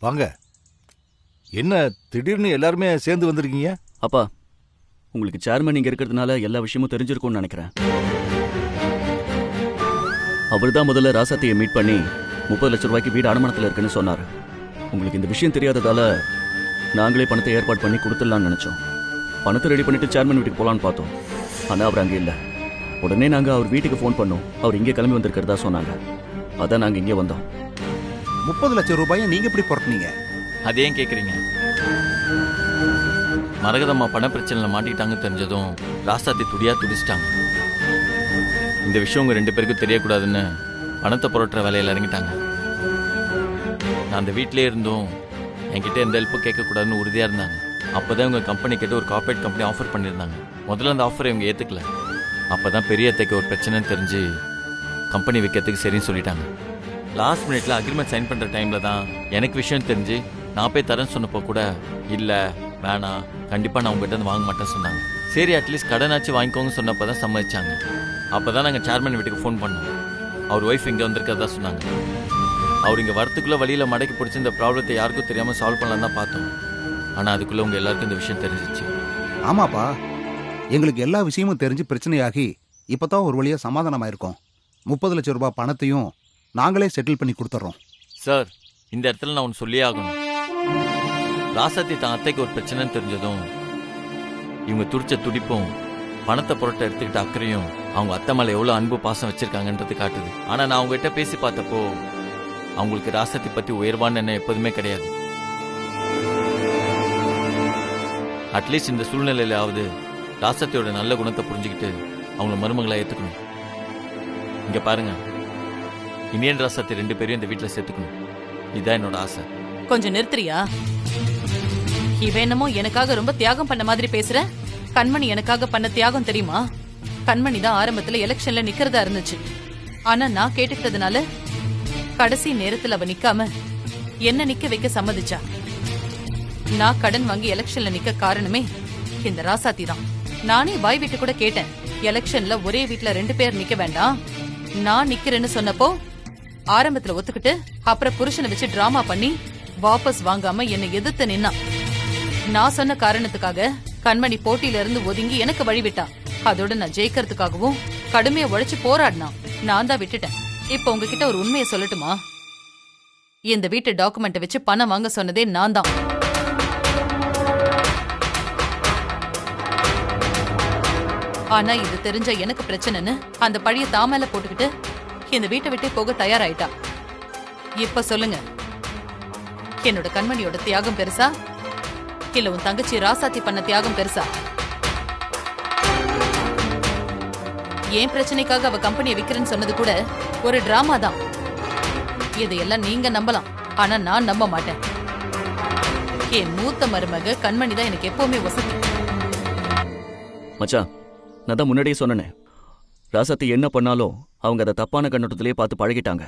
வாங்க. என்ன திடீர்னு எல்லாருமே சேர்ந்து வந்திருக்கீங்க? அப்பா, உங்களுக்கு சேர்மன் இங்க இருக்கிறதுனால எல்லா விஷயமும் தெரிஞ்சிருக்கும்னு நினைக்கிறேன். அவர் தான் முதல்ல ராசாத்தியை மீட் பண்ணி 30 லட்சம் ரூபாய்க்கு வீடு அடமானத்தில் இருக்குன்னு சொன்னார். உங்களுக்கு இந்த விஷயம் தெரியாததால நாங்களே பணத்தை ஏற்பாடு பண்ணி கொடுத்துடலாம்னு நினைச்சோம். பணத்தை ரெடி பண்ணிட்டு சேர்மன் வீட்டுக்கு போகலான்னு பார்த்தோம். ஆனால் அவர் அங்கே இல்லை. உடனே நாங்கள் அவர் வீட்டுக்கு ஃபோன் பண்ணோம். அவர் இங்கே கிளம்பி வந்திருக்கிறதா சொன்னாங்க. அதான் நாங்கள் இங்கே வந்தோம். 30 லட்சம் ரூபாயை நீங்க எப்படி புரட்டினீங்க? அதையும் கேட்குறீங்க? மரகதம்மா பண பிரச்சனையில் மாட்டிக்கிட்டாங்க தெரிஞ்சதும் ராசாத்தி துடிச்சிட்டாங்க. இந்த விஷயம் உங்க 2 பேருக்கும் தெரியக்கூடாதுன்னு பணத்தை புரட்டுற வேலையில் இறங்கிட்டாங்க. நான் அந்த வீட்டிலே இருந்தும் என்கிட்ட எந்த ஹெல்ப்பும் கேட்கக்கூடாதுன்னு உறுதியாக இருந்தாங்க. அப்போதான் உங்கள் கம்பெனி கிட்ட ஒரு கார்பரேட் கம்பெனி ஆஃபர் பண்ணியிருந்தாங்க. முதல்ல அந்த ஆஃபரை இவங்க ஏற்றுக்கல. அப்போ தான் பெரிய அத்தைக்கு ஒரு பிரச்சனைன்னு தெரிஞ்சு கம்பெனி விற்கிறதுக்கு சரின்னு சொல்லிட்டாங்க. லாஸ்ட் மினிட்ல அக்ரிமெண்ட் சைன் பண்ணுற டைமில் தான் எனக்கு விஷயம் தெரிஞ்சு நான் போய் தரேன்னு சொன்னப்போ கூட இல்லை வேணாம், கண்டிப்பாக நான் உங்கள்கிட்ட வந்து வாங்க மாட்டேன்னு சொன்னாங்க. சரி அட்லீஸ்ட் கடனாச்சு வாங்கிக்கோங்கன்னு சொன்னப்போ தான் சம்மதிச்சாங்க. அப்போ தான் நாங்கள் சேர்மன் வீட்டுக்கு ஃபோன் பண்ணோம். அவர் ஒய்ஃப் இங்கே வந்திருக்கிறதா சொன்னாங்க. அவர் இங்கே வரத்துக்குள்ளே வழியில் மடக்கி பிடிச்சி இந்த ப்ராப்ளத்தை யாருக்கும் தெரியாமல் சால்வ் பண்ணலாம் தான் பார்த்தோம். ஆனால் அதுக்குள்ளே உங்கள் எல்லாருக்கும் இந்த விஷயம் தெரிஞ்சிச்சு. ஆமாப்பா, எங்களுக்கு எல்லா விஷயமும் தெரிஞ்சு பிரச்சனையாகி இப்பதான் ஒரு வழியா சமாதானமாயிருக்கோம். 30 லட்சம் ரூபாய் பணத்தையும் நாங்களே செட்டில் பண்ணி கொடுத்துட்றோம். சார், இந்த இடத்துல நான் ஒன்று சொல்லியே ஆகணும். ராசாத்தி தான் அத்தைக்கு ஒரு பிரச்சனைன்னு தெரிஞ்சதும் இவங்க துடிச்ச துடிப்பும் பணத்தை புரட்ட எடுத்துக்கிட்ட அக்கறையும் அவங்க அத்தை மேலே எவ்வளோ அன்பு பாசம் வச்சிருக்காங்கன்றது காட்டுது. ஆனால் நான் அவங்ககிட்ட பேசி பார்த்தப்போ அவங்களுக்கு ராசாத்தி பற்றி உயர்வான எண்ணம் எப்போதுமே கிடையாது. அட்லீஸ்ட் இந்த சூழ்நிலையிலாவது ராசாத்தியோட நல்ல குணத்தை புரிஞ்சுக்கிட்டு அவங்கள மருமகளை ஏற்றுக்கணும். இங்கே பாருங்க, இனியன் ராசாத்தி 2 பேரையும் இந்த வீட்டில் சேர்த்துக்கணும். இதுதான் என்னோட ஆசை. கொஞ்சம் நிறுத்துறியா? இவன் என்னமோ எனக்காக ரொம்ப தியாகம் பண்ண மாதிரி பேசுற. கண்மணி எனக்காக பண்ண தியாகம் தெரியுமா? கண்மணி தான் ஆரம்பத்துல எலெக்ஷன்ல நிக்கிறதா இருந்துச்சு. ஆனா நான் கேட்டுக்கிட்டதுனால கடைசி நேரத்துல அவ நிக்காம என்ன நிக்க வைக்க சம்மதிச்சா. நான் கடன் வாங்கி எலெக்ஷன்ல நிக்க காரணமே இந்த ராசாத்தி தான். நானே வாய் விட்டு கூட கேட்டேன், எலெக்ஷன்ல ஒரே வீட்டுல 2 பேர் நிக்க வேண்டாம், நான் நிக்கிறேன்னு சொன்னப்போ ஆரம்பத்துல ஒத்துக்கிட்டு அப்புறம் புருஷனை வச்சு டிராமா பண்ணி வாபஸ் வாங்காம என்னை எதிர்த்து நின்னா. நான் சொன்ன காரணத்துக்காக கண்மணி போட்டியில இருந்து ஒதுங்கி எனக்கு வழிவிட்டா. அதோட நான் ஜெயிக்கிறதுக்காகவும் கடுமையா உழைச்சு போராடினா. நான் தான் விட்டுட்டேன். இப்ப உங்ககிட்ட ஒரு உண்மையை சொல்லட்டுமா? இந்த வீட்டு டாக்குமெண்ட் வச்சு பணம் வாங்க சொன்னதே நான் தான். ஆனா இது தெரிஞ்ச எனக்கு பிரச்சனைன்னு அந்த பழிய தாமேல போட்டுக்கிட்டு இந்த வீட்டை விட்டு போக தயாராயிட்டா. இப்ப சொல்லுங்க, என்னோட கண்மணியோட தியாகம் பெருசா இல்ல உன் தங்கச்சி ராசாத்தி பண்ண தியாகம் பெருசா? ஏன் பிரச்சனைக்காக அவ கம்பெனியை விக்கிறேன்னு சொன்னது கூட ஒரு டிராமா தான். இதையெல்லாம் நீங்க நம்பலாம், ஆனா நான் நம்ப மாட்டேன். என் மூத்த மருமக கண்மணி தான் எனக்கு எப்பவுமே வசதி. மச்சான், நான் தான் முன்னாடியே சொன்னேன், ராசாத்தி என்ன பண்ணாலும் அவங்க அதை தப்பான கண்ணோட்டத்திலேயே பார்த்து பழகிட்டாங்க.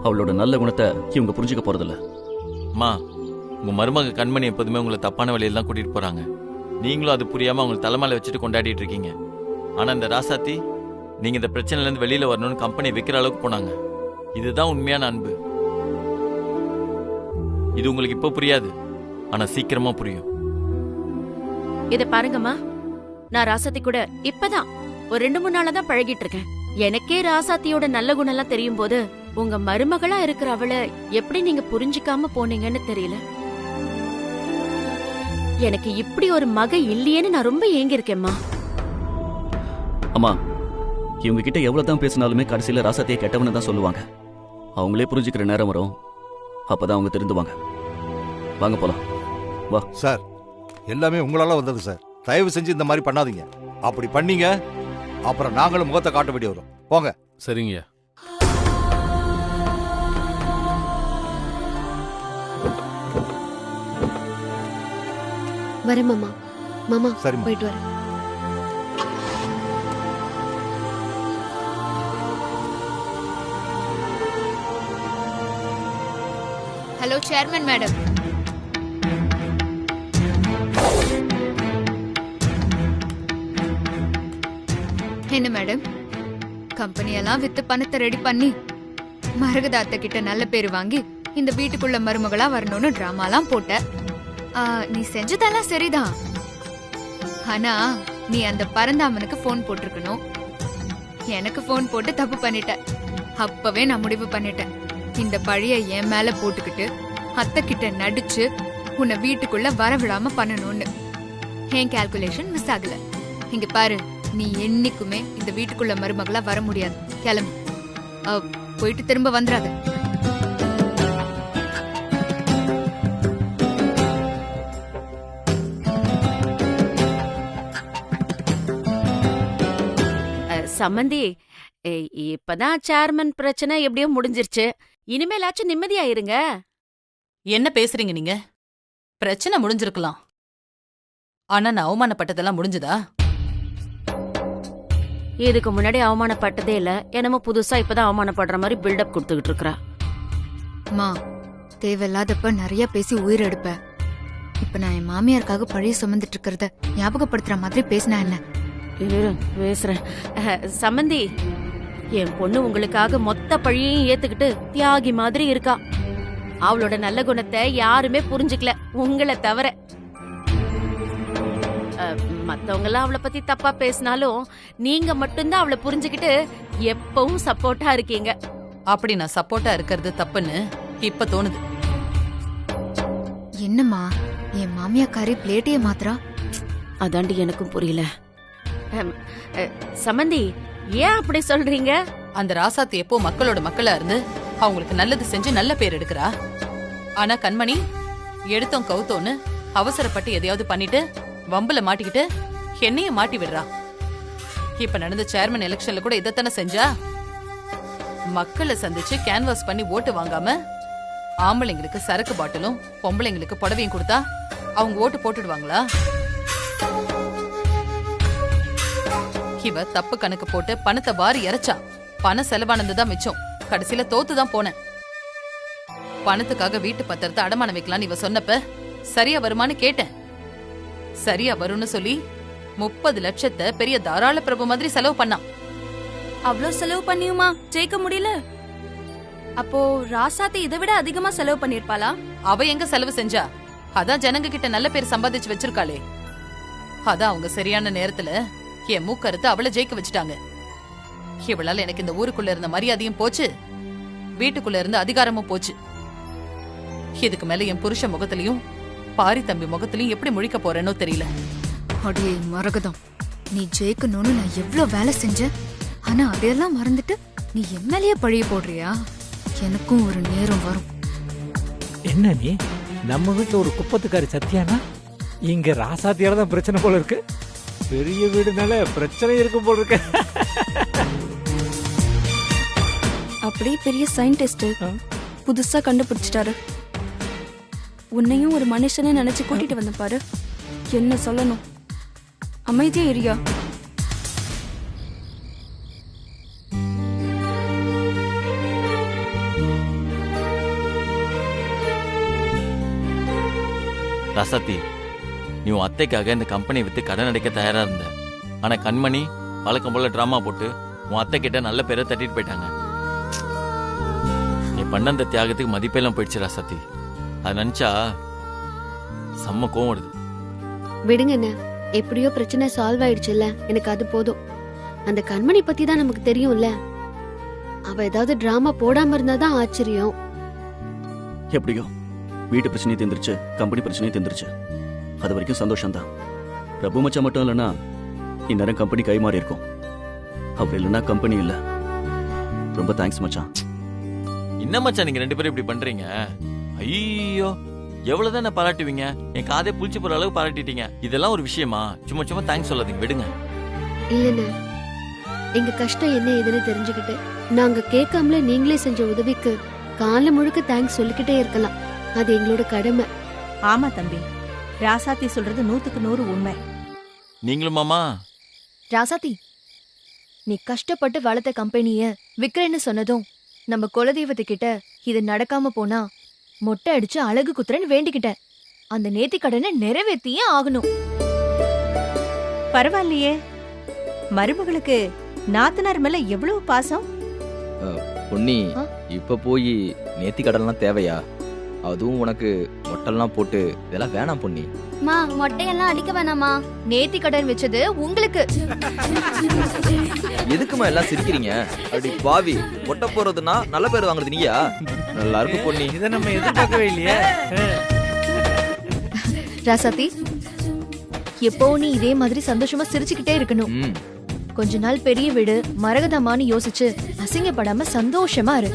அவளோட நல்ல குணத்தை இவங்க புரிஞ்சுக்க போறதில்ல. அம்மா, உங்க மருமக கண்மணி எப்போதுமே உங்களை தப்பான வழியில தான் கூட்டிட்டு போறாங்க. நீங்களும் அது புரியாம அவங்க தலைமையில வச்சுட்டு கொண்டாடிட்டு இருக்கீங்க. ஆனா இந்த ராசாத்தி நீங்க இந்த பிரச்சனைல இருந்து வெளியில வரணும்னு கம்பெனி விற்கிற அளவுக்கு போனாங்க. இதுதான் உண்மையான அன்பு. இது உங்களுக்கு இப்ப புரியாது, ஆனா சீக்கிரமா புரியும். இத பாருங்கம்மா, நான் ராசாத்தி கூட இப்பதான் ஒரு 2-3 நாளா தான் பழகிட்டு இருக்கேன். எனக்கே ராசாத்தியோட நல்ல குணம் எல்லாம் தெரியும் போது உங்க மருமகளா இருக்கிற அவளை எப்படி நீங்க புரிஞ்சுக்காம போனீங்கன்னு தெரியல. எனக்கு இப்படி ஒரு மக இல்லையேன்னு நான் ரொம்ப ஏங்கி இருக்கேம்மா. அம்மா, இவங்க கிட்ட எவ்வளவுதான் பேசினாலுமே கடைசியில ராசாத்தியை கெட்டவனு தான் சொல்லுவாங்க. அவங்களே புரிஞ்சுக்கிற நேரம் வரும், அப்பதான் அவங்க திருந்துவாங்க. வாங்க போலாம். வா சார், எல்லாமே உங்களால வந்தது சார். தயவு செஞ்சு இந்த மாதிரி பண்ணாதீங்க. அப்படி பண்ணீங்க அப்புறம் நாங்களும் முகத்தை காட்ட வேண்டி வரும். போங்க. சரிங்க. வரேன் மாமா. மாமா சரி, போயிட்டு வரேன். Hello chairman madam. என்ன மேடம், கம்பெனியெல்லாம் வித்து பணத்தை ரெடி பண்ணி மரகதாத்த கிட்ட நல்ல பேர் வாங்கி இந்த வீட்டுக்குள்ள மருமகளா வரணும்னு டிராமாலாம் போட்ட. நீ செஞ்சதெல்லாம் சரிதான். ஆனா நீ அந்த பரந்தாமனுக்கு போன் போட்டிருக்கணும். எனக்கு போன் போட்டு தப்பு பண்ணிட்ட. அப்பவே நான் முடிவு பண்ணிட்டேன், இந்த பழிய என் மேல போட்டுக்கிட்டு அத்தை கிட்ட நடிச்சு உன்னை வீட்டுக்குள்ள வரவிடாம பண்ணணும்னு. என் கால்குலேஷன் மிஸ் ஆகல. இங்க பாரு, நீ என்னைக்குமே இந்த வீட்டுக்குள்ள மருமகளா வர முடியாது. கிளம்பு. போயிட்டு திரும்ப வந்துடாத. சம்மந்தி, இப்பதான் சேர்மன் பிரச்சனை எப்படியோ முடிஞ்சிருச்சு. இனிமேலாச்சும் நிம்மதியா இருங்க. என்ன பேசுறீங்க நீங்க? பிரச்சனை முடிஞ்சிருக்கலாம், ஆனா நான் அவமானப்பட்டதெல்லாம் முடிஞ்சதா? இதுக்கு முன்னாடி அவமானப்பட்டதே இல்ல, என்னமோ புதுசா இப்பதான் அவமானப்படுற மாதிரி பில்டப் கொடுத்துக்கிட்டு இருக்கா. மா, தேவையில்லாதப்ப நிறைய பேசி உயிரெடுப்ப. இப்ப நான் என் மாமியாருக்காக பழைய சுமந்துட்டு இருக்கிறத ஞாபகப்படுத்துற மாதிரி பேசினா என்ன? பேசுறேன். சம்மந்தி, என் பொண்ணு உங்களுக்காக மொத்த பழியையும் ஏத்துக்கிட்டு தியாகி மாதிரி இருக்கா. அவளோட நல்ல குணத்தை யாருமே புரிஞ்சுக்கல, உங்களை தவிர. மத்தவங்க எல்லாம் அவளை பத்தி தப்பா பேசினாலும் நீங்க மட்டும்தான் அவளை புரிஞ்சுக்கிட்டு எப்பவும் சப்போர்ட்டா இருக்கீங்க. அப்படி நான் சப்போர்ட்டா இருக்கிறது தப்புன்னு இப்ப தோணுது. என்னம்மா, என் மாமியாக்காரி பிளேட்டையே மாத்திரா? அதாண்டி எனக்கும் புரியல. சம்மந்தி, ஏன் அப்படி சொல்றீங்க? அந்த ராசாத்தி எப்போ மக்களோட மக்களா இருந்து அவங்களுக்கு நல்லது செஞ்சு நல்ல பேர் எடுக்கிறா. ஆனா கண்மணி எடுத்தோம் கவுத்தோன்னு அவசரப்பட்டு எதையாவது பண்ணிட்டு வம்புல மாட்டிக்கிட்டு என்னைய மாட்டி விடுறா. இப்ப நடந்த சேர்மன் எலெக்ஷன்ல கூட இதைத்தானே செஞ்சா. மக்களை சந்திச்சு கேன்வாஸ் பண்ணி ஓட்டு வாங்காம ஆம்பளைங்களுக்கு சரக்கு பாட்டிலும் பொம்பளைங்களுக்கு புடவையும் கொடுத்தா அவங்க ஓட்டு போட்டுடுவாங்களா? இவ தப்பு கணக்கு போட்டு பணத்தை வாரி இறைச்சா. பணம் செலவானதுதான் மிச்சம். கடைசியில தோத்துதான் போனேன். பணத்துக்காக வீட்டு பத்திரத்தை அடமானம் வைக்கலான்னு இவ சொன்னப்ப சரியா வருமானு கேட்டேன். சரியா வரும்னு சொல்லி 30 லட்சத்தை பெரிய தாராள பிரபு மாதிரி செலவு பண்ணான். அவ்வளோ செலவு பண்ணியுமா ஜெயிக்க முடியல? அப்போ ராசாத்தி இதை விட அதிகமா செலவு பண்ணிருப்பாளா? அவ எங்க செலவு செஞ்சா? அதான் ஜனங்க கிட்ட நல்ல பேர் சம்பாதிச்சு வச்சிருக்காளே. அதான் அவங்க சரியான நேரத்துல என் மூக்கறுத்து அவளை ஜெயிக்க வச்சுட்டாங்க. இவளால எனக்கு இந்த ஊருக்குள்ள இருந்த மரியாதையும் போச்சு, வீட்டுக்குள்ள இருந்த அதிகாரமும் போச்சு. இதுக்கு மேல என் புருஷ முகத்திலையும் பாரி தம்பி முகத்திலையும் எப்படி முழிக்க போறேனோ தெரியல. அடியே மரகதம், நீ ஜெயிக்கணும்னு நான் எவ்வளவு வேலை செஞ்சேன். ஆனா அதையெல்லாம் மறந்துட்டு நீ என் மேலேயே பழிய போடுறியா? எனக்கும் ஒரு நேரம் வரும். என்ன நீ நம்ம வீட்டுல ஒரு குப்பத்துக்காரி சத்தியானா? இங்க ராசாத்தியால தான் பிரச்சனை போல இருக்கு. பெரிய வீடுனால பிரச்சனை இருக்கும் போல இருக்கு. அப்படியே பெரிய சயின்டிஸ்ட் புதுசா கண்டுபிடிச்சிட்டாரு. உன்னையும் ஒரு மனுஷனை நினைச்சு கூட்டிட்டு வந்த பாரு. என்ன சொல்லணும்? அமைதியா இரியா. ராசாத்தி, நீ உன் அத்தைக்காக இந்த கம்பெனியை வித்து கடன் அடைக்க தயாரா இருந்த. ஆனா கண்மணி வழக்கம் போல டிராமா போட்டு உன் அத்தை கிட்ட நல்ல பேரை தட்டிட்டு போயிட்டாங்க. நீ பண்ண அந்த தியாகத்துக்கு மதிப்பெல்லாம் போயிடுச்சு ராசாத்தி. அது நினைச்சா செம்ம கோவம் வருது. விடுங்கண்ணே, எப்படியோ பிரச்சனை சால்வ் ஆயிடுச்சுல்ல, எனக்கு அது போதும். அந்த கண்மணி பத்தி தான் நமக்கு தெரியும்ல. அவ ஏதாவது டிராமா போடாம இருந்தாதான் ஆச்சரியம். எப்படியோ வீட்டு பிரச்சனையும் தீர்ந்துருச்சு, கம்பெனி பிரச்சனையும் தீர்ந்துருச்சு. அது வரைக்கும் சந்தோஷம்தான். பிரபு மச்சான் மட்டும் இல்லைன்னா இந்நேரம் கம்பெனி கை மாறி இருக்கும். அவர் இல்லைன்னா கம்பெனி இல்ல. ரொம்ப தேங்க்ஸ் மச்சான். என்ன மச்சான் நீங்க 2 பேரும் இப்படி பண்றீங்க? ஐயோ, எவ்வளவுதான் நான் பாராட்டுவீங்க? என் காதை புளிச்சு போற அளவு பாராட்டிட்டீங்க. இதெல்லாம் ஒரு விஷயமா? சும்மா சும்மா தேங்க்ஸ் சொல்லாதீங்க, விடுங்க. இல்லண்ணே, எங்க கஷ்டம் என்ன ஏதுன்னு தெரிஞ்சுக்கிட்டு நாங்க கேட்காமல நீங்களே செஞ்ச உதவிக்கு காலம் முழுக்க தேங்க்ஸ் சொல்லிக்கிட்டே இருக்கலாம். அது எங்களோட கடமை. ஆமா தம்பி, ராசாத்தி சொல்றது 100க்கு 100 உண்மை. நீங்களும் மாமா? ராசாத்தி, நீ கஷ்டப்பட்டு வளர்த்த கம்பெனிய விக்கிறேன்னு சொன்னதும் நம்ம குலதெய்வத்துக்கிட்ட இது நடக்காம போனா மொட்டை அடிச்சு அழகு குத்துறன்னு வேண்டிக்கிட்டேன். அந்த நேர்த்தி கடனை நிறைவேற்றியே ஆகணும். பரவாயில்லையே, மருமகளுக்கு நாத்தனார் மேல எவ்வளவு பாசம். பொன்னி ஆ? இப்ப போய் நேத்தி கடன்லாம் தேவையா? அதுவும் உனக்கு மொட்டெல்லாம் போட்டு இதெல்லாம் வேணாம் பொன்னி. மா மொட்டையெல்லாம் அடிக்க வேணாமா? நேத்தி கடன் வச்சது உங்களுக்கு. எதுக்குமா எல்லாம் சிரிக்கிறீங்க? அடி பாவி, மொட்டை போறதுன்னா நல்ல பேர் வாங்குறது நீயா? நல்லா இருக்கு பொன்னி. இதை நம்ம எதிர்பார்க்கவே இல்லையே. ராசாத்தி, எப்பவும் நீ இதே மாதிரி சந்தோஷமா சிரிச்சுக்கிட்டே இருக்கணும். ம், கொஞ்ச நாள் பெரிய வீடு மரகதமான்னு யோசிச்சு அசிங்கப்படாம சந்தோஷமா இரு.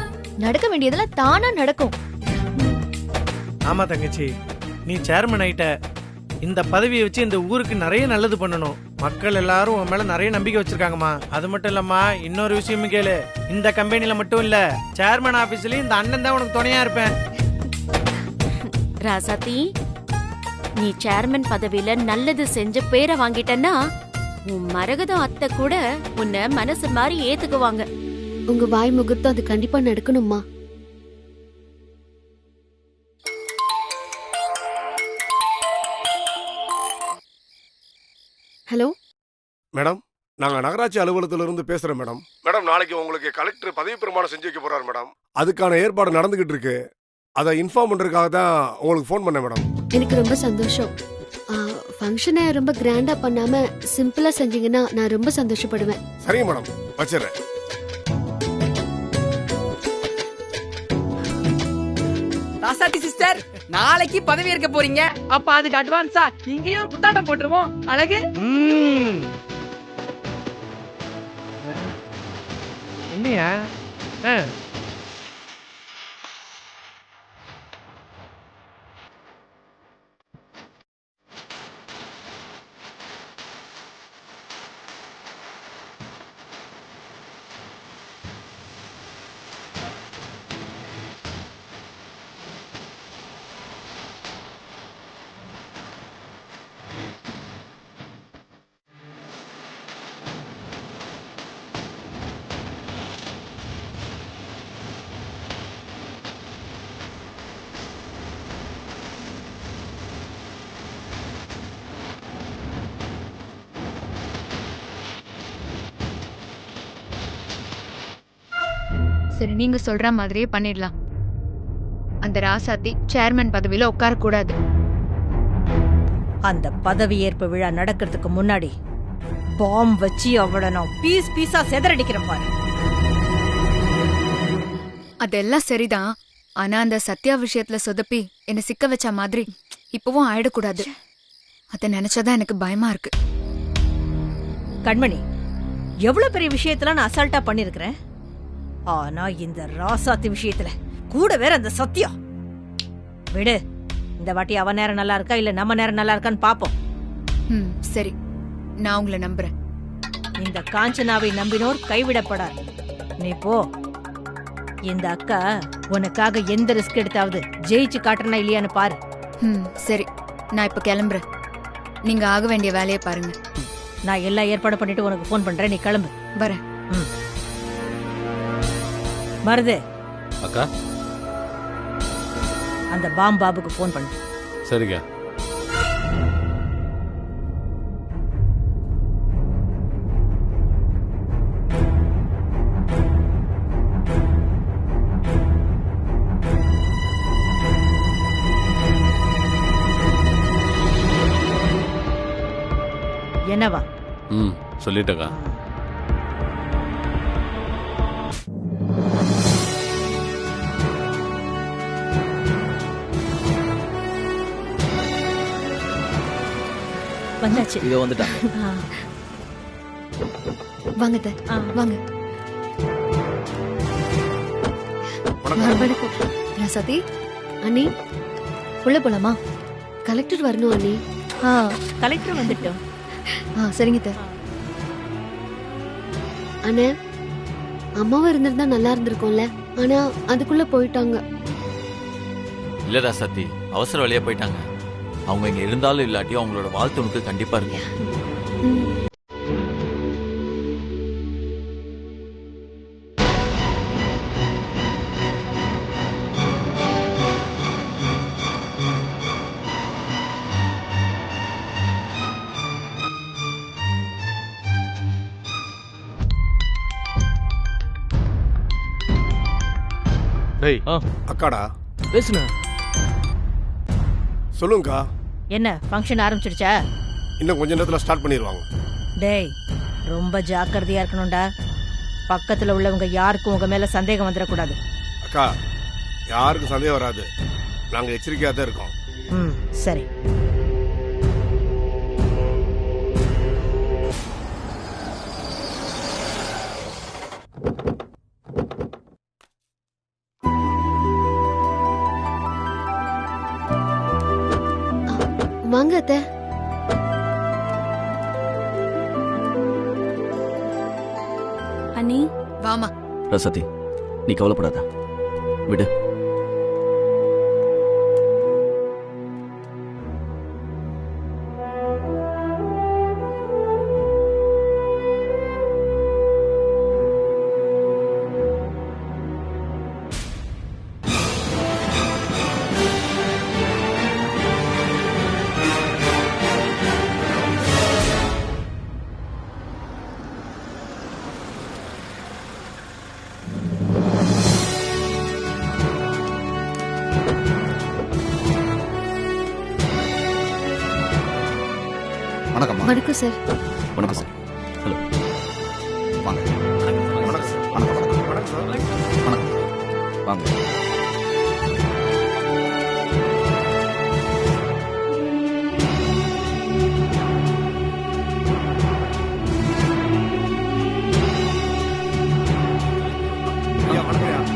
நடக்க வேண்டியதெல்லாம் தானா நடக்கும். ஆமா தங்கச்சி, நீ சேர்மன் ஆயிட்ட. இந்த பதவியை வச்சு இந்த ஊருக்கு நிறைய நல்லது பண்ணணும். மக்கள் எல்லாரும் உன் மேல நிறைய நம்பிக்கை வச்சிருக்காங்கம்மா. அது மட்டும் இல்லம்மா, இன்னொரு விஷயமும் கேளு. இந்த கம்பெனில மட்டும் இல்ல, சேர்மன் ஆபீஸ்லயும் இந்த அண்ணன் தான் உனக்கு துணையா இருப்பேன். ராசாத்தி, நீ சேர்மன் பதவியில நல்லது செஞ்ச பேரை வாங்கிட்டன்னா உன் மரகதம் அத்தை கூட உன்னை மனசு மாதிரி ஏத்துக்குவாங்க. உங்க வாய் முகூர்த்தம் அது கண்டிப்பா நடக்கணும்மா. ஹலோ மேடம், நாங்க நகராட்சி அலுவலகத்துல இருந்து பேசுறோம் மேடம். மேடம், நாளைக்கு உங்களுக்கு கலெக்டர் பதவி பிரமாணம் செஞ்சு வைக்க போறாரு மேடம். அதுக்கான ஏற்பாடு நடந்துகிட்டு இருக்கு. அதை இன்ஃபார்ம் பண்றதுக்காக தான் உங்களுக்கு ஃபோன் பண்ணேன் மேடம். எனக்கு ரொம்ப சந்தோஷம். ஃபங்க்ஷனை ரொம்ப கிராண்டா பண்ணாம சிம்பிளா செஞ்சீங்கன்னா நான் ரொம்ப சந்தோஷப்படுவேன். சரிங்க மேடம், வச்சிடுறேன். ராசாத்தி சிஸ்டர், நாளைக்கு பதவி ஏற்க போறீங்க. அப்ப அதுக்கு அட்வான்ஸா இங்கேயும் புத்தாட்டம் போட்டுருவோம். அழகு. என்னையா? சரி, நீங்க சொல்ற மாதிரியே பண்ணிடலாம். அந்த ராசாத்தி சேர்மன் பதவியில உட்கார கூடாது. அந்த பதவி ஏற்பு விழா நடக்கிறதுக்கு முன்னாடி பாம் வச்சு அவளை நான் பீஸ் பீஸா செதறடிக்கிறேன் பாரு. அதெல்லாம் சரிதான். ஆனா அந்த சத்யா விஷயத்துல சொதப்பி என்ன சிக்க வச்ச மாதிரி இப்பவும் ஆயிடக்கூடாது. அத நினைச்சாதான் எனக்கு பயமா இருக்கு. கண்மணி, எவ்வளவு பெரிய விஷயத்துல நான் அசால்ட்டா பண்ணிருக்கிறேன். ஆனா இந்த ராசாத்தி விஷயத்துல கூட வேற அந்த சத்யா. விடு, இந்த வாட்டி அவ நேரம் நல்லா இருக்கா இல்ல நம்ம நேரம் நல்லா இருக்கான்னு பாப்போம். சரி, நான் உங்களை நம்புறேன். இந்த காஞ்சனாவை நம்பினோர் கைவிடப்படார். நீ போ. இந்த அக்கா உனக்காக எந்த ரிஸ்க் எடுத்தாவது ஜெயிச்சு காட்டுறனா இல்லையான்னு பாரு. சரி, நான் இப்ப கிளம்புறேன். நீங்க ஆக வேண்டிய வேலையை பாருங்க. நான் எல்லா ஏற்பாடு பண்ணிட்டு உனக்கு போன் பண்றேன். நீ கிளம்பு. வரேன். மருது அக்கா, அந்த பாம் பாபுக்கு போன் பண்ணு. சரிங்க. என்னவா? சொல்லிட்டக்கா. வந்தாச்சு. இதோ வந்துட்டாங்க. வாங்க அத்தை, வாங்க. வணக்கம். ராசாத்தி, அண்ணி உள்ள போலாமா? கலெக்டர் வரணும் அண்ணி. கலெக்டர் வந்துட்டோம். சரிங்க அத்தை. அண்ணே, அம்மாவும் இருந்திருந்தா நல்லா இருந்திருக்கும்ல. ஆனா அதுக்குள்ள போயிட்டாங்க. இல்ல ராசாத்தி, அவசர வழியா போயிட்டாங்க. அவங்க இங்க இருந்தாலும் இல்லாட்டியும் அவங்களோட வாழ்த்து உனக்கு கண்டிப்பா இருக்கும். ஏய் அக்காடா பேசுன. சொல்லுங்கக்கா. என்ன ஃபங்க்ஷன் ஆரம்பிச்சிடுச்சா? இன்னும் கொஞ்ச நேரத்துல ஸ்டார்ட் பண்ணிடுவாங்க. டேய் ரொம்ப ஜாக்கிரதையா இருக்கணும்டா. பக்கத்துல உள்ளவங்க யாருக்கும் உங்க மேல சந்தேகம் வந்துடக்கூடாது. அக்கா யாருக்கும் சந்தேகம் வராது. நாங்க எச்சரிக்கையா தான் இருக்கோம். ம் சரி. வாங்க அத்தை. அண்ணி வாமா. ரசதி நீ கவலைப்படாத, விடு. வணக்கம் சார். வணக்கம் சார். ஹலோ வாங்க. வணக்கம் சார். வணக்கம் வணக்கம் சார். வணக்கம் வாங்க. ஐயா வணக்கம்.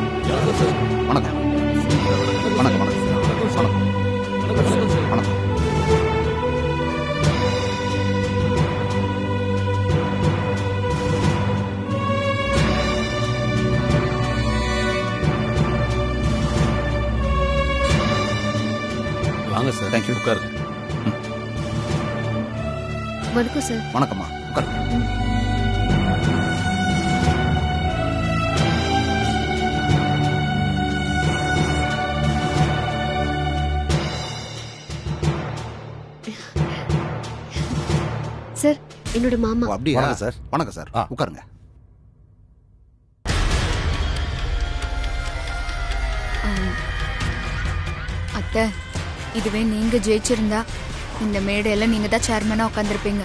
வணக்கம் வணக்கம் வணக்கம் வணக்கம். வாங்க சார். தேங்க்யூ. உட்காருங்க. வணக்கம் சார். வணக்கம்மா, உட்காருங்க. சார் என்னோட மாமா. ஓ, அப்படியா? வணக்கம் சார். வணக்கம் சார். உட்காருங்க. அத்தை இதுவே நீங்க ஜெயிச்சிருந்தா இந்த மேடையில நீங்க தான் சேர்மனா உட்காந்துருப்பீங்க.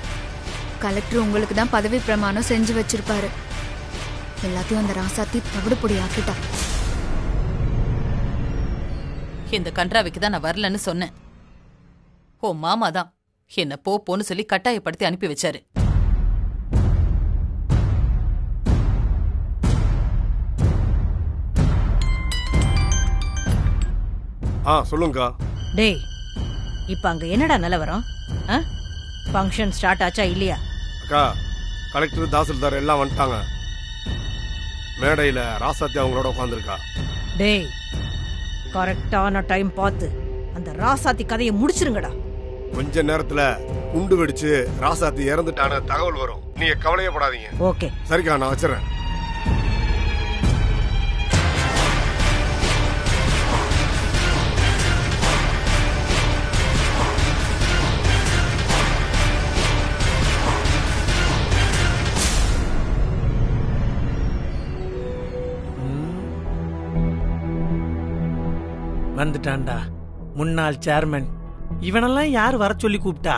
கலெக்டர் உங்களுக்கு தான் பதவி பிரமாணம் செஞ்சு வச்சிருப்பாரு. எல்லாத்தையும் அந்த ராசாத்தி தவிடுபொடி ஆக்கிட்டா. இந்த கன்றாவிக்கு தான் நான் வரலன்னு சொன்னேன். ஓ மாமா தான் என்ன போன்னு சொல்லி கட்டாயப்படுத்தி அனுப்பி வச்சாரு. சொல்லுங்கக்கா. டேய் இப்ப அங்க என்னடா நிலவரம்? ஃபங்க்ஷன் ஸ்டார்ட் ஆச்சா இல்லையா? அக்கா கலெக்டர் தாசில்தார் எல்லாம் வந்துட்டாங்க. மேடையில ராசாத்தி அவங்களோட உட்காந்துருக்கா. டேய் கரெக்டான டைம் பார்த்து அந்த ராசாத்தி கதையை முடிச்சிருங்கடா. கொஞ்ச நேரத்துல குண்டு வெடிச்சு ராசாத்தி இறந்துட்டான தகவல் வரும். நீங்க கவலையே படாதீங்க. ஓகே சரிக்கா, நான் வச்சிடறேன். வந்துட்டான்டா முன்னாள் சேர்மன். இவனெல்லாம் யார் வர சொல்லி கூப்பிட்டா?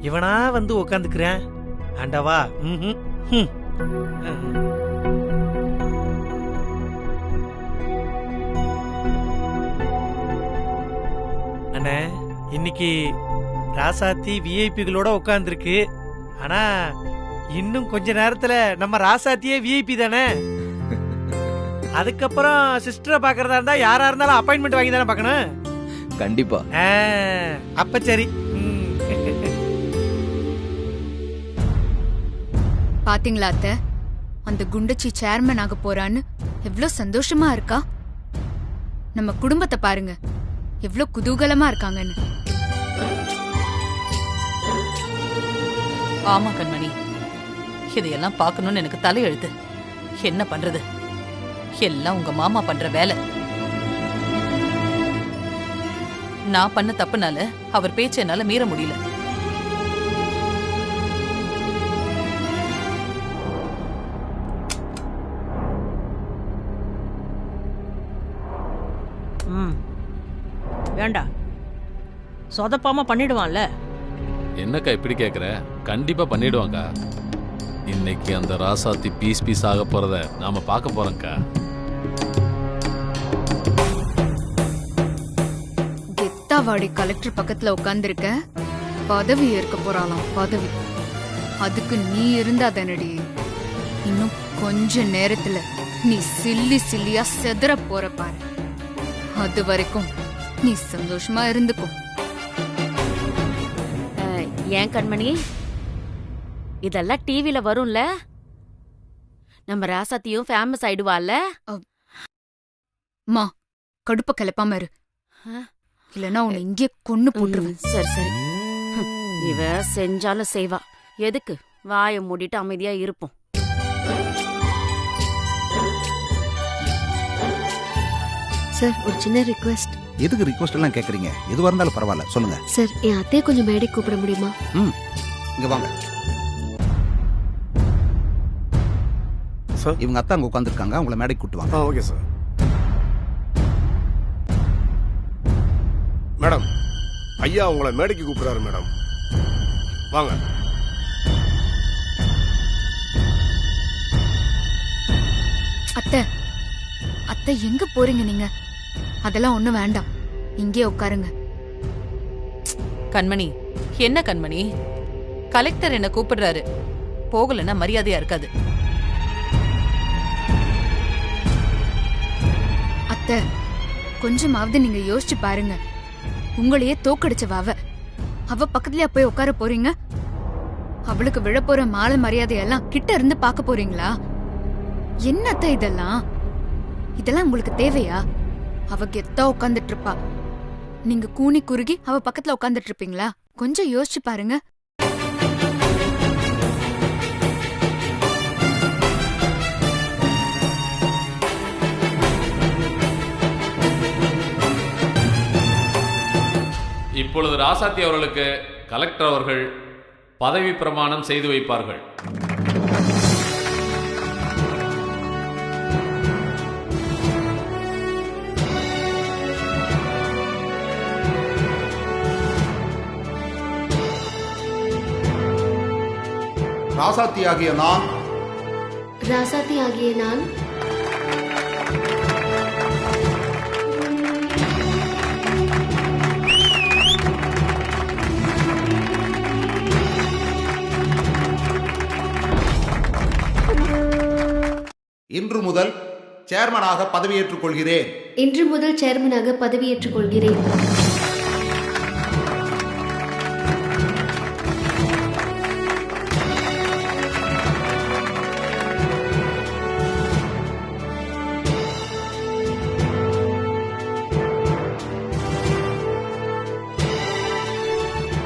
இவனா வந்து உக்காந்துக்கிறேன். ஆண்டவா. அண்ணே இன்னைக்கு ராசாத்தி விஐபிகளோட உட்காந்துருக்கு. ஆனா இன்னும் கொஞ்ச நேரத்துல நம்ம ராசாத்தியே விஐபி தானே. அதுக்கப்புறம் சிஸ்டரை பாக்குறதா இருந்தா யாரா இருந்தாலும் அப்பாயின்மெண்ட் வாங்கி தானே பாக்கணும். கண்டிப்பா. அப்ப சரி. பாத்தீங்களா அத்தை, அந்த குண்டச்சி சேர்மன் ஆக போறான்னு எவ்வளவு சந்தோஷமா இருக்கா. நம்ம குடும்பத்தை பாருங்க எவ்வளவு குதூகலமா இருக்காங்கன்னு. ஆமா கண்மணி, இதையெல்லாம் பார்க்கணும்னு எனக்கு தலையெழுத்து. என்ன பண்றது, எல்லாம் உங்க மாமா பண்ற வேலை. நான் பண்ண தப்புனால அவர் பேச்ச என்னால மீற முடியல. ம் வேண்டாம், சொதப்பாம பண்ணிடுவான்ல. என்னக்கா இப்படி கேட்குற? கண்டிப்பா பண்ணிடுவாங்க. இன்னைக்கு அந்த ராசாத்தி பீஸ் பீஸ் ஆக போறத நாம பார்க்க போறோம்க்கா. கெத்தாவாடி கலெக்டர் பக்கத்துல உட்கார்ந்துருக்க, பதவி ஏற்க போறாளாம். பதவி அதுக்கு நீ இருந்தா தானடி. இன்னும் கொஞ்ச நேரத்துல நீ சில்லி சில்லியா செதற போற பாரு. அது வரைக்கும் நீ சந்தோஷமா இருந்துக்கும். ஏன் கண்மணி, இதெல்லாம் டிவில வரும்ல, நம்ம ராசாத்தியும் ஃபேமஸ் ஆயிடுவாள்ல. மா கடுப்ப கிளப்பாம இரு, இல்லனா உன்னை இங்கே கொன்னு போட்டுருவேன். சரி சரி, இவ செஞ்சாலும் செய்வா. எதுக்கு வாயை மூடிட்டு அமைதியா இருப்போம். சார், ஒரு சின்ன ரிக்வெஸ்ட். எதுக்கு ரிக்வெஸ்ட் எல்லாம் கேக்குறீங்க? எதுவா இருந்தாலும் பரவாயில்ல, சொல்லுங்க. சார், என் அத்தையை கொஞ்சம் மேடை கூப்பிட முடியுமா? இங்க வாங்க சார். இவங்க அத்தா அங்க உட்காந்துருக்காங்க, அவங்கள மேடை கூட்டு வாங்க. Okay sir. மேடம், ஐயா உங்களை மேடைக்கு கூப்பிடுறாரு மேடம், வாங்க. அத்தை, அத்தை எங்க போறீங்க நீங்க? அதெல்லாம் ஒண்ணும் வேண்டாம், இங்கே உட்காருங்க. கண்மணி, என்ன கண்மணி, கலெக்டர் என்ன கூப்பிடுறாரு, போகலன்னா மரியாதையா இருக்காது. அத்தை, கொஞ்சமாவது நீங்க யோசிச்சு பாருங்க. உங்களையே தோக்கடிச்சவ அவ பக்கத்துலயா போய் உட்கார போறீங்க? அவளுக்கு விழப்போற மாலை மரியாதையெல்லாம் கிட்ட இருந்து பார்க்க போறீங்களா? என்னத்த இதெல்லாம்? இதெல்லாம் உங்களுக்கு தேவையா? அவ கெத்தா உட்கார்ந்துட்டு இருப்பா, நீங்க கூனி குறுகி அவ பக்கத்துல உட்கார்ந்துட்டு இருப்பீங்களா? கொஞ்சம் யோசிச்சு பாருங்க. இப்பொழுது ராசாத்தி அவர்களுக்கு கலெக்டர் அவர்கள் பதவி பிரமாணம் செய்து வைப்பார்கள். ராசாத்தி ஆகிய நான் இன்று முதல் சேர்மனாக பதவியேற்றுக் கொள்கிறேன்.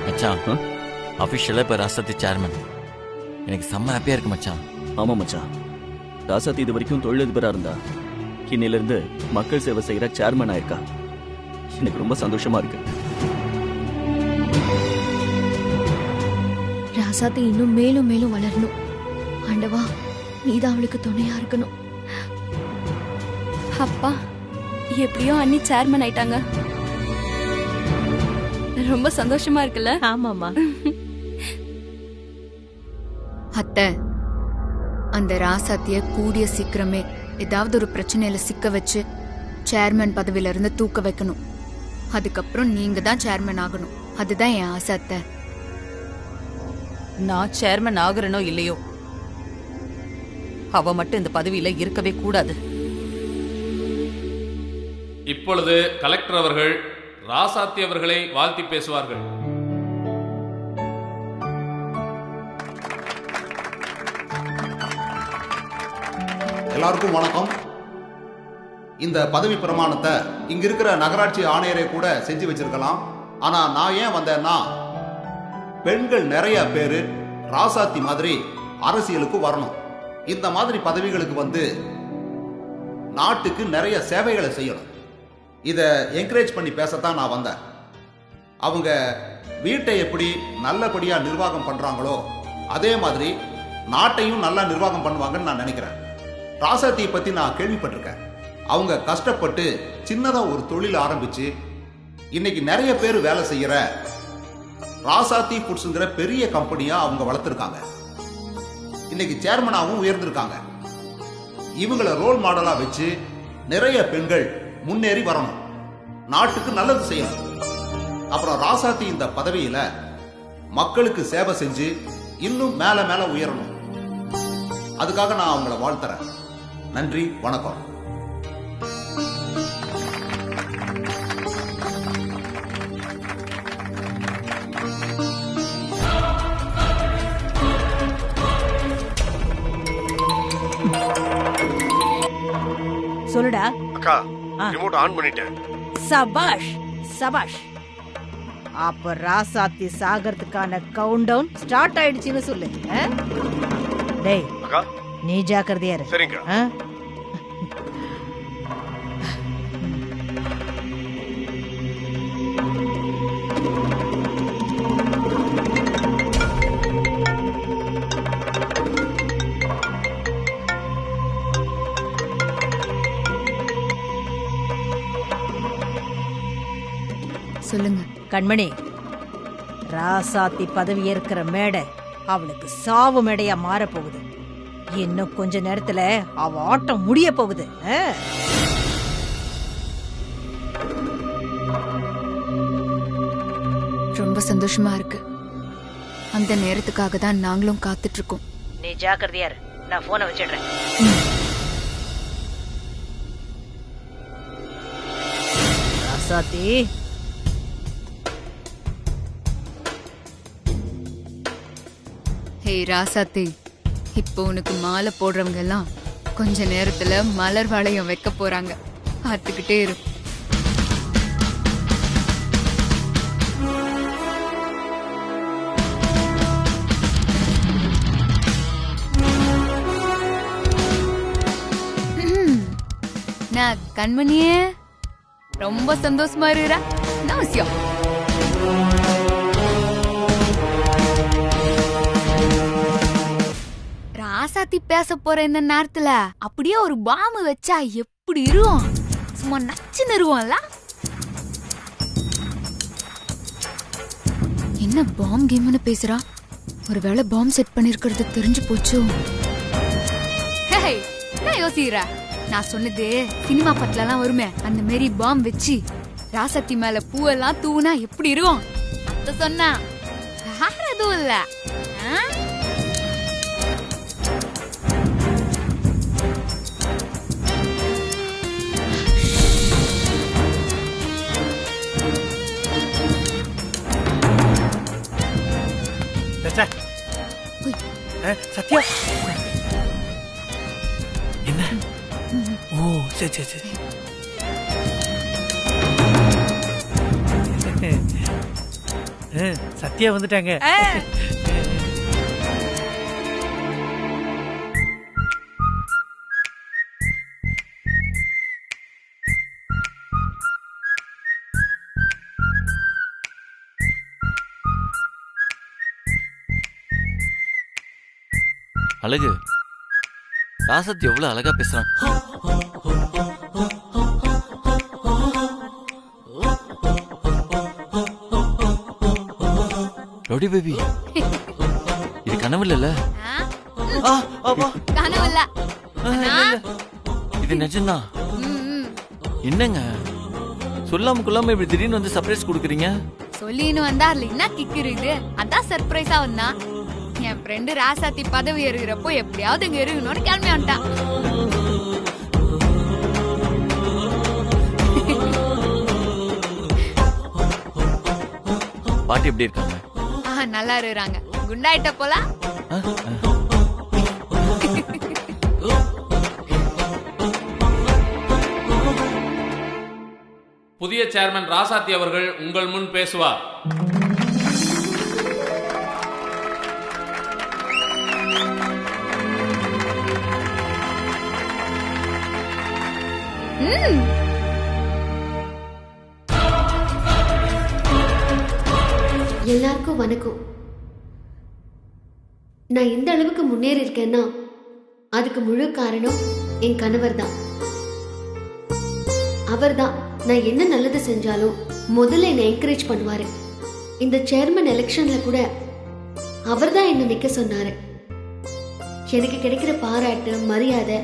மச்சான், அபிஷியலா இப்ப ராசாத்தி சேர்மன். எனக்கு செம்ம ஹாப்பியா இருக்கு மச்சான். ஆமா மச்சான், ராசாத்தி இது வரைக்கும் தொழிலதிபரா இருந்தா, இன்னையில இருந்து மக்கள் சேவை செய்யற சேர்மன் ஆயிருக்கா. எனக்கு ரொம்ப சந்தோஷமா இருக்கு. ராசாத்தி இன்னும் மேலும் மேலும் வளரணும். ஆண்டவா, நீதான் அவளுக்கு துணையா இருக்கணும். அப்பா, எப்படியோ அண்ணி சேர்மன் ஆயிட்டாங்க. ரொம்ப சந்தோஷமா இருக்குல்ல? ஆமாமா. அத்தை, அந்த ராசாத்திய கூடிய சீக்கிரமே ஏதாவது ஒரு பிரச்சனையில சிக்க வச்சு சேர்மன் பதவியில இருந்து தூக்க வைக்கணும். அதுக்கப்புறம் நீங்க தான் சேர்மன் ஆகணும். அதுதான் என் ஆசை அத்தை. நான் சேர்மன் ஆகுறனோ இல்லையோ, அவ மட்டும் இந்த பதவியில இருக்கவே கூடாது. இப்பொழுது கலெக்டர் அவர்கள் ராசாத்தி அவர்களை வாழ்த்தி பேசுவார்கள். எல்லாருக்கும் வணக்கம். இந்த பதவி பிரமாணத்தை இங்க இருக்கிற நகராட்சி ஆணையரை கூட செஞ்சு வச்சிருக்கலாம். ஆனா நான் ஏன் வந்தேன்னா, பெண்கள் நிறைய பேரு ராசாத்தி மாதிரி அரசியலுக்கு வரணும். இந்த மாதிரி பதவிகளுக்கு வந்து நாட்டுக்கு நிறைய சேவைகளை செய்யணும். இதை என்கரேஜ் பண்ணி பேசத்தான் நான் வந்தேன். அவங்க வீட்டை எப்படி நல்லபடியா நிர்வாகம் பண்றாங்களோ அதே மாதிரி நாட்டையும் நல்லா நிர்வாகம் பண்ணுவாங்கன்னு நான் நினைக்கிறேன். ராசாத்தியை பத்தி நான் கேள்விப்பட்டிருக்கேன். அவங்க கஷ்டப்பட்டு சின்னதா ஒரு தொழில் ஆரம்பிச்சு இன்னைக்கு நிறைய பேர் வேலை செய்யற ராசாத்தி ஃபுட்ஸ்ங்கிற பெரிய கம்பெனியா அவங்க வளர்த்துருக்காங்க. இன்னைக்கு சேர்மனாவும் உயர்ந்திருக்காங்க. இவங்களை ரோல் மாடலா வச்சு நிறைய பெண்கள் முன்னேறி வரணும், நாட்டுக்கு நல்லது செய்யணும். அப்புறம் ராசாத்தி இந்த பதவியில மக்களுக்கு சேவை செஞ்சு இன்னும் மேல மேல உயரணும். அதுக்காக நான் அவங்கள வாழ்த்துறேன். நன்றி, வணக்கம். சொல்லுடா. அக்கா, ரிமோட் ஆன் பண்ணிட்டேன். சபாஷ் சபாஷ். அப்ப ராசாத்தி சாகறதுக்கான கவுண்ட் டவுன் ஸ்டார்ட் ஆயிடுச்சுன்னு சொல்லு. டேய் அக்கா, நீ ஜாக்கிரதையா இரு. சரிங்க. சொல்லுங்க கண்மணி. ராசாத்தி பதவி ஏற்கிற மேடை அவளுக்கு சாவு மேடையா மாற போகுது. இன்னும் கொஞ்ச நேரத்துல அவ ஆட்டம் முடிய போகுது. ரொம்ப சந்தோஷமா இருக்கு. அந்த நேரத்துக்காக தான் நாங்களும் காத்துட்டு இருக்கோம். நீ ஜாக்கிரதையா இரு. நான் போனை வச்சிடுறேன். ராசாத்தி, ஹே ராசாத்தி, இப்போ உனக்கு மாலை போடுறவங்க எல்லாம் கொஞ்ச நேரத்துல மலர் வளையம் வைக்க போறாங்க. பார்த்துக்கிட்டே இரு. நான் கண்மணியே ரொம்ப சந்தோஷமா இருக்கிற. என்ன விஷயம்? ராசாத்தி பேச போற இந்த நேரத்துல அப்படியே ஒரு பாம்பு வச்சா எப்படி இருக்கும்? சும்மா நச்சு நிறுவம்ல. என்ன பாம் கேம்னு பேசுறா? ஒருவேளை பாம் செட் பண்ணிருக்கிறது தெரிஞ்சு போச்சு. என்ன யோசிக்கிற? நான் சொன்னது சினிமா படத்துல எல்லாம் வருமே, அந்த மாரி பாம் வச்சு ராசாத்தி மேல பூவெல்லாம் தூவுனா எப்படி இருக்கும் அத சொன்னா. வேற எதுவும் இல்ல. சத்யா, என்ன? ஓ, சரி சரி சரி. சத்யா வந்துட்டாங்க. அழகு, ராசாத்தி எவ்வளவு அழகா பேசுறான். லோடி பேபி, இது கனவு இல்ல? கனவு இல்ல, இது நிஜம்தான். என்னங்க சொல்லாம கொள்ளாம இப்படி திடீர்னு வந்து சர்ப்ரைஸ் கொடுக்குறீங்க? சொல்லின்னு வந்தா அதுல என்ன கிக் இருக்குது? அதான் சர்ப்ரைஸா வந்தா. என் ஃப்ரெண்டு ராசாத்தி பதவி ஏறுகிறப்போ எப்படியாவது இங்க இருக்கணும்னு கிளம்பி வந்துட்டான். பாட்டி எப்படி இருக்காங்க? நல்லா இருக்காங்க. குண்டாயிட்ட போல. புதிய சேர்மன் ராசாத்தி அவர்கள் உங்கள் முன் பேசுவார். எல்லாருக்கும் வணக்கம். நான் இந்த அளவுக்கு முன்னேறி இருக்கேன்னா அதுக்கு முழு காரணம் என் கணவர் தான். அவர்தான் நான் என்ன நல்லது செஞ்சாலும் முதல்ல என்னை என்கரேஜ் பண்ணுவாரு. இந்த சேர்மன் எலெக்ஷன்ல கூட அவர்தான் என்ன நிக்க சொன்னாரு. எனக்கு கிடைக்கிற பாராட்டு மரியாதை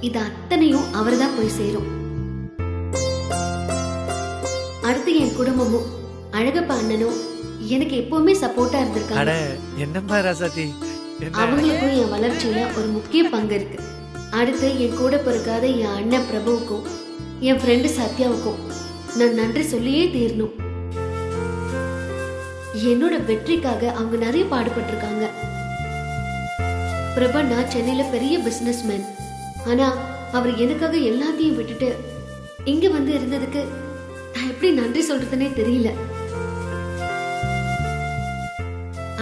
இது அத்தனையும் அவர்தான் போய் சேரும். அடுத்து என் குடும்பமும் அழகப்பா அண்ணனும் எனக்கு எப்பவுமே சப்போர்ட்டா இருந்திருக்காங்க. என்னம்மா ராசாத்தி, அவங்களுக்கும் என் வளர்ச்சியில ஒரு முக்கிய பங்கு இருக்கு. அடுத்து என் கூட பிறக்காத என் அண்ணன் பிரபுவுக்கும் என் ஃப்ரெண்டு சத்யாவுக்கும் நான் நன்றி சொல்லியே தீரணும். என்னோட வெற்றிக்காக அவங்க நிறைய பாடுபட்டிருக்காங்க. பிரபண்ணா சென்னையில பெரிய பிசினஸ் மேன். ஆனா அவர் எனக்காக எல்லாத்தையும் விட்டுட்டு இங்க வந்து இருந்ததுக்கு நான் எப்படி நன்றி சொல்றதுன்னே தெரியல.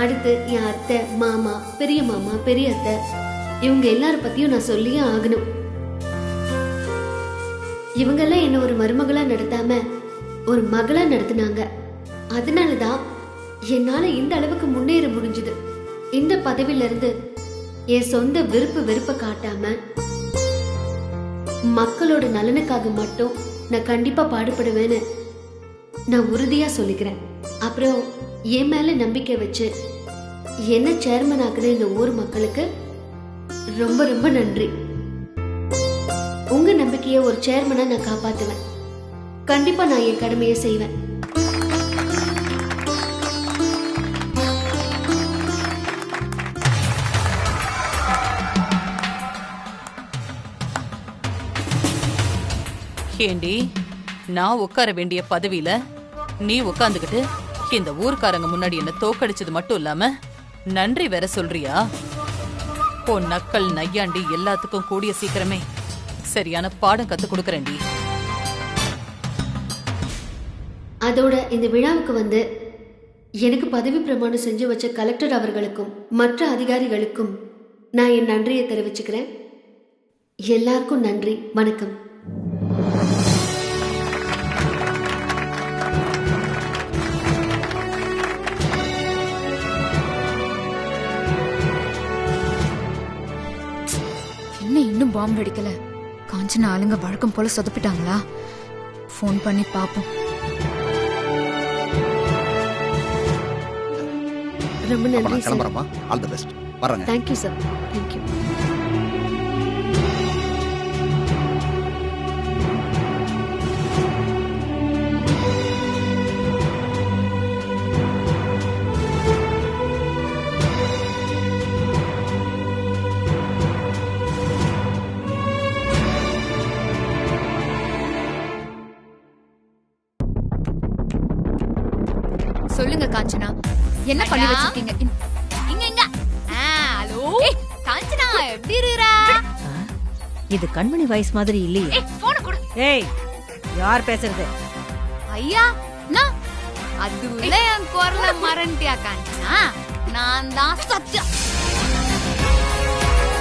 அடுத்து என் அத்தை, மாமா, பெரிய அத்தை, இவங்க எல்லார பத்தியும் நான் சொல்லியே ஆகணும். இவங்கெல்லாம் என்ன ஒரு மருமகளா நடத்தாம ஒரு மகளா நடத்தினாங்க. அதனாலதான் என்னால இந்த அளவுக்கு முன்னேற முடிஞ்சது. இந்த பதவியில இருந்து என் சொந்த வெறுப்ப காட்டாம மக்களோட நலனுக்காக மட்டும் நான் கண்டிப்பா பாடுபடுவேன்னு நான் உறுதியா சொல்லிக்கிறேன். அப்புறம் என் மேல நம்பிக்கை வச்சு என்ன சேர்மன் ஆக்குன இந்த ஊர் மக்களுக்கு ரொம்ப ரொம்ப நன்றி. உங்க நம்பிக்கையை ஒரு சேர்மனா நான் காப்பாத்துவேன். கண்டிப்பா நான் என் கடமையை செய்வேன். ஏண்டி, நான் உட்கார வேண்டிய பதவியில நீ உட்காந்துக்கிட்டு இந்த ஊர்க்காரங்க முன்னாடி என்ன தோக்கடிச்சது மட்டும் இல்லாம நன்றி வேற சொல்றியா? ஓ நக்கல் நையாண்டி எல்லாத்துக்கும் கூடிய சீக்கிரமே சரியான பாடம் கத்து கொடுக்கறேன்டி. அதோட இந்த விழாவுக்கு வந்து எனக்கு பதவி பிரமாணம் செஞ்சு வச்ச கலெக்டர் அவர்களுக்கும் மற்ற அதிகாரிகளுக்கும் நான் என் நன்றியை தெரிவிச்சுக்கிறேன். எல்லாருக்கும் நன்றி, வணக்கம். என்ன இன்னும் பாம்பு வெடிக்கல? காஞ்சனா ஆளுங்க வழக்கம் போல சொதப்பிட்டாங்களா? ஃபோன் பண்ணி பாப்போம். ரொம்ப நன்றி சார். கிளம்புறப்பா, ஆல் தி பெஸ்ட். வரேங்க. Thank you sir. Thank you. சொல்லுங்க காஞ்சனா, என்ன பண்ணி வச்சிருக்கீங்க? இங்க ஹலோ காஞ்சனா, எப்படி இருக்கறா? இது கண்மணி வாய்ஸ் மாதிரி இல்லையே. போன் கொடு. ஏய், யார் பேசுறது? ஐயா, நான் அதுல என் குரல மறந்துட்டியா காஞ்சனா? நான் தான் சத்யா.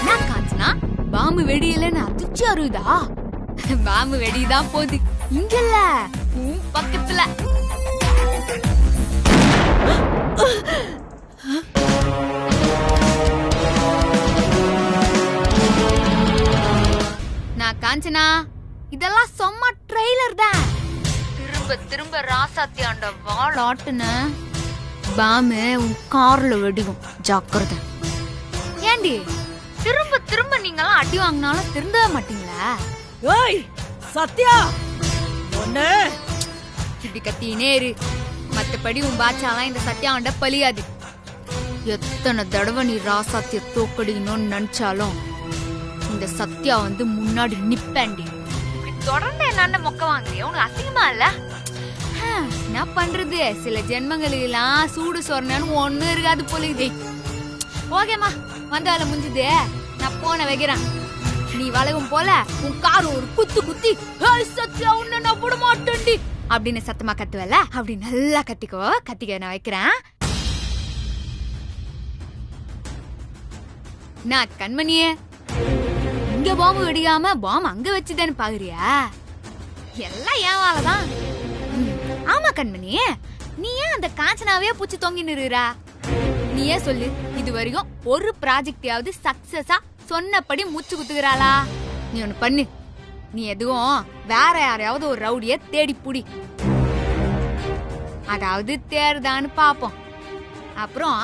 நான் காஞ்சனா, பாம்பு வெடியலன்னு அதிர்ச்சி அறுதா? பாம்பு வெடிதான் போகுது. இங்க இல்ல, பக்கத்துல. நான் காஞ்சனா, இதெல்லாம் சும்மா ட்ரெய்லர் தான். திரும்ப ராசாத்தியாண்ட வாள் ஆட்டுன பாமு உன் கார்ல வெடிக்கும், ஜாக்கிரதை. ஏண்டி திரும்ப நீங்கெல்லாம் அடி வாங்கினாலும் திருந்தவே மாட்டீங்களா? ஓய் சத்யா, ஒண்ணு இப்படி கத்தினே இரு. மத்தபடி உன் பாச்சாலாம் இந்த சத்யாண்ட பலியாது. எத்தனை தடவை நீ ராசாத்திய தோக்கடிக்கணும்னு நினைச்சாலும் இந்த சத்யா வந்து முன்னாடி நிப்பேண்டி. இப்படி தொடர்ந்து என்ன மொக்க வாங்குறிய? உனக்கு அசிங்கமா இல்ல? என்ன பண்றது, சில ஜென்மங்களுக்கு எல்லாம் சூடு சொரணன்னு ஒண்ணு இருக்காது போல. ஓகேமா, வந்தால முடிஞ்சது. நான் போன வைக்கிறேன். நீ வளவும் போல உன் கார் ஒரு குத்தி சத்யா உன்ன நான் விட மாட்டேன்டி அப்படின்னு சத்தமா கத்துவல. அப்படி நல்லா கத்திக்க நான் வைக்கிறேன். நான் கண்மணியே, இங்க பாம்பு வெடிக்காம பாம்பு அங்க வச்சுதான்னு பாக்குறியா? எல்லாம் ஏன் வாழதான். ஆமா கண்மணியே, நீ ஏன் அந்த காஞ்சனாவே பூச்சி தொங்கி நிறுறா? நீ ஏன் சொல்லு, இது வரைக்கும் ஒரு ப்ராஜெக்டாவது சக்சஸா சொன்னபடி மூச்சு குத்துக்கிறாளா? நீ ஒண்ணு பண்ணு, நீ எதுவும் வேற யாரையாவது ஒரு ரவுடிய தேடி புடி, அதாவது தேடுதான்னு பாப்போம். அப்புறம்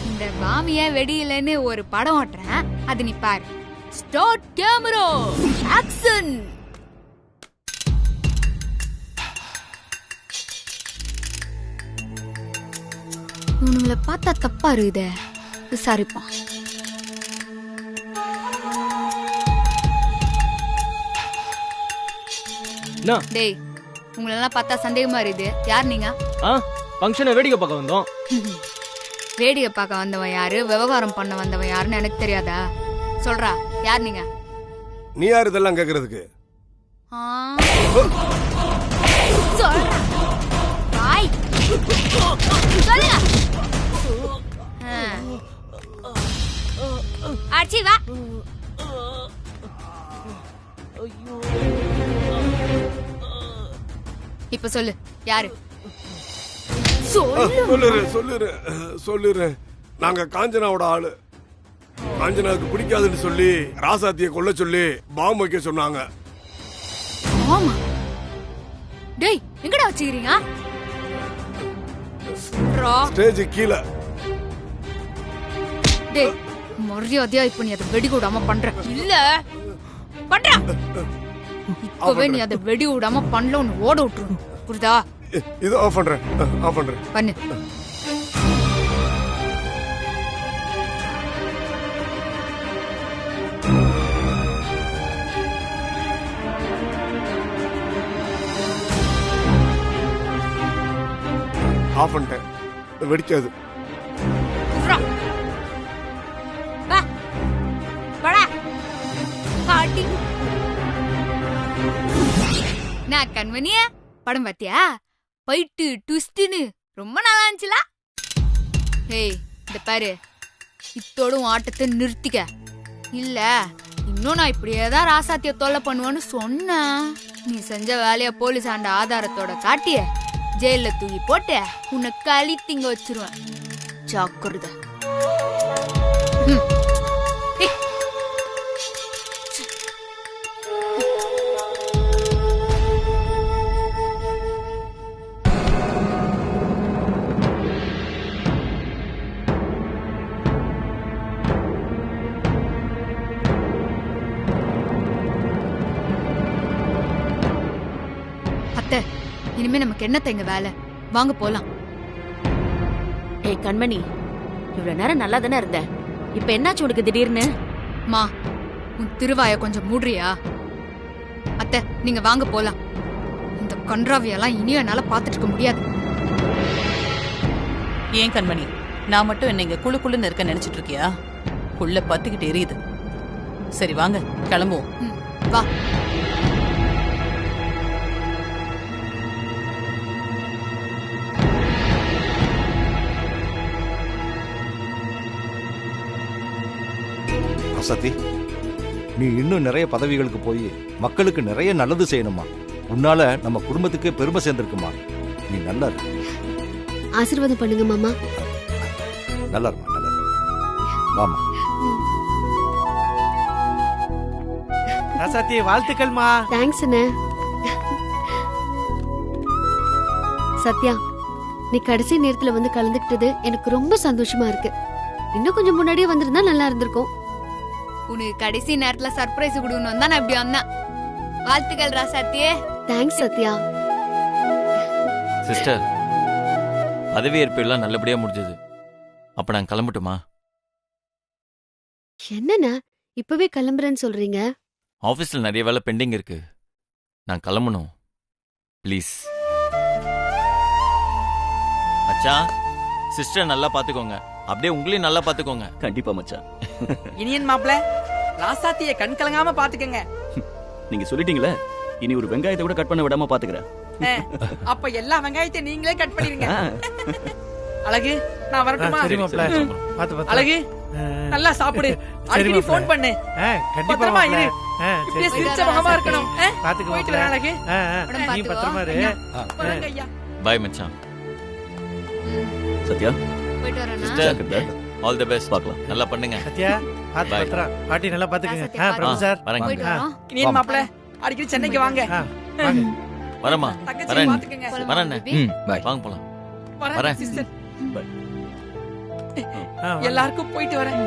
இந்த பாமிய வெடியிலன்னு ஒரு படம் ஓட்டுறேன், அது நீ பாரு. Start camera action. இவனுங்களை பார்த்தா தப்பா இருக்குதே, விசாரிப்பான். டேய், உங்களெல்லாம் பார்த்தா சந்தேகமா இருக்குது. யார் நீங்க? ஃபங்க்ஷனை வேடிக்கை பார்க்க வந்தோம். வேடிக்கை பார்க்க வந்தவன் யாரு, விவகாரம் பண்ண வந்தவன் யாருன்னு எனக்கு தெரியாதா? சொல்றா, யார் நீங்க? நீ யார் இதெல்லாம் கேக்குறதுக்கு? சொல்றா பாய், சொல்லுங்க. ஆச்சி வா. இப்ப சொல்லு, யாரு? சொல்லுற. நாங்க காஞ்சனாவோட ஆளு. காஞ்சனாவுக்கு பிடிக்காதுன்னு சொல்லி ராசாத்திய கொல்ல சொல்லி பாம் வைக்க சொன்னாங்க. ஆமா. டேய், எங்கடா வச்சிக்கிறீங்க? ஸ்டேஜ் கீழ. டேய், மரியாதையா இப்ப நீ அதை வெடி விடாம பண்ற இல்ல? பண்ற. இப்பவே நீ அதை வெடி விடாம பண்ணல, உன்னை ஓட விட்டுரு. புரியுதா? இது ஆஃப் பண்றேன். பண்ணு. ஆஃப் பண்ணிட்டேன். வெடிக்காது. நான் கண்மணிய படம் பாத்தியா? போயிட்டு ட்விஸ்ட்னு ரொம்ப நல்லா இருந்துச்சுல. ஹேய், இந்த பாரு, இத்தோடும் ஆட்டத்தை நிறுத்திக்க. இல்ல இன்னும் நான் இப்படியேதான் ராசாத்திய தொல்லை பண்ணுவேன்னு சொன்னேன். நீ செஞ்ச வேலைய போலீஸ் ஆண்ட ஆதாரத்தோட காட்டிய ஜெயில தூக்கி போட்டு உன்னை களி திங்க வச்சிருவேன். ஜாக்கிரதை. இனிமே நமக்கு என்னத்த எங்க வேலை? வாங்க போலாம். ஏய் கண்மணி, இவ்வளவு நேரம் நல்லா தானே இருந்த, இப்ப என்னாச்சு உனக்கு திடீர்னு? மா, உன் திருவாய கொஞ்சம் மூடுறியா? அத்தை, நீங்க வாங்க போலாம். இந்த கன்றாவியெல்லாம் இனியும் என்னால பாத்துட்டு இருக்க முடியாது. ஏன் கண்மணி, நான் மட்டும் என்ன இங்க குழு குழுன்னு இருக்க நினைச்சிட்டு இருக்கியா? குள்ள பத்துக்கிட்டு எரியுது. சரி வாங்க கிளம்புவோம். வா. சத்தி, நீ இன்னும் நிறைய பதவிகளுக்கு போய் மக்களுக்கு நிறைய நல்லது செய்யணுமா. உன்னால நம்ம குடும்பத்துக்கு பெருமை சேர்ந்திருக்குமா. நீ நல்லா இருக்கு. ஆசீர்வாதம் பண்ணுங்க மாமா. நல்லா இருமா, நல்லா மாமா. ராசாத்தி, வாழ்த்துக்கள்மா. தேங்க்ஸ் அண்ணே. சத்யா, நீ கடைசி நேரத்துல வந்து கலந்துக்கிட்டது எனக்கு ரொம்ப சந்தோஷமா இருக்கு. இன்னும் கொஞ்சம் முன்னாடியே வந்திருந்தா நல்லா இருந்திருக்கும். உனக்கு கடைசி நேரத்துல சர்ப்ரைஸ் கொடுக்கணும் தான் நான் இப்படி வந்தேன். வாழ்த்துக்கள் ராசாத்தியே. தேங்க்ஸ் சத்யா. சிஸ்டர், பதவியேற்பு எல்லாம் நல்லபடியா முடிஞ்சது. அப்ப நான் கிளம்பட்டுமா? என்னண்ணா இப்பவே கிளம்புறேன்னு சொல்றீங்க? ஆபீஸ்ல நிறைய வேலை பெண்டிங் இருக்கு, நான் கிளம்பணும். ப்ளீஸ். மச்சான், சிஸ்டர் நல்லா பாத்துக்கோங்க, அப்படியே உங்களையும் நல்லா பாத்துக்கோங்க. கண்டிப்பா மச்சான். இனியன் மாப்ள, ராசாத்திய கண் கலங்காம பாத்துக்கங்க. நீங்க சொல்லிட்டீங்களே, இனி ஒரு வெங்காயத்தை கூட கட் பண்ண விடாம பாத்துக்கிறேன். அப்ப எல்லா வெங்காயத்தையும் நீங்களே கட் பண்ணிருங்க. அழகு, நான் வரட்டுமா? அழகு, நல்லா சாப்பிடு. அடிக்கடி போன் பண்ணு. பத்திரமா இரு. இப்படியே சிரிச்ச முகமா இருக்கணும். போயிட்டு வரேன் அழகு. நீ பத்திரமா இரு. பாய் மச்சான். சத்யா, போயிட்டு வரேன். Sister, all the best. பார்க்கலாம். நல்லா பண்ணுங்க. சத்யா, பாத்து பத்திரா. பாட்டி நல்லா பாத்துக்கங்க. பிரபு சார், வரேங்க. இனியன் மாப்ள, அடிக்கடி சென்னைக்கு வாங்க. வரமா தங்கச்சி வரேன் பாத்துக்கங்க. வரேன் பாய். வாங்க போலாம் வரேன் வரேன். சிஸ்டர். எல்லாருக்கும் போயிட்டு வரேன்.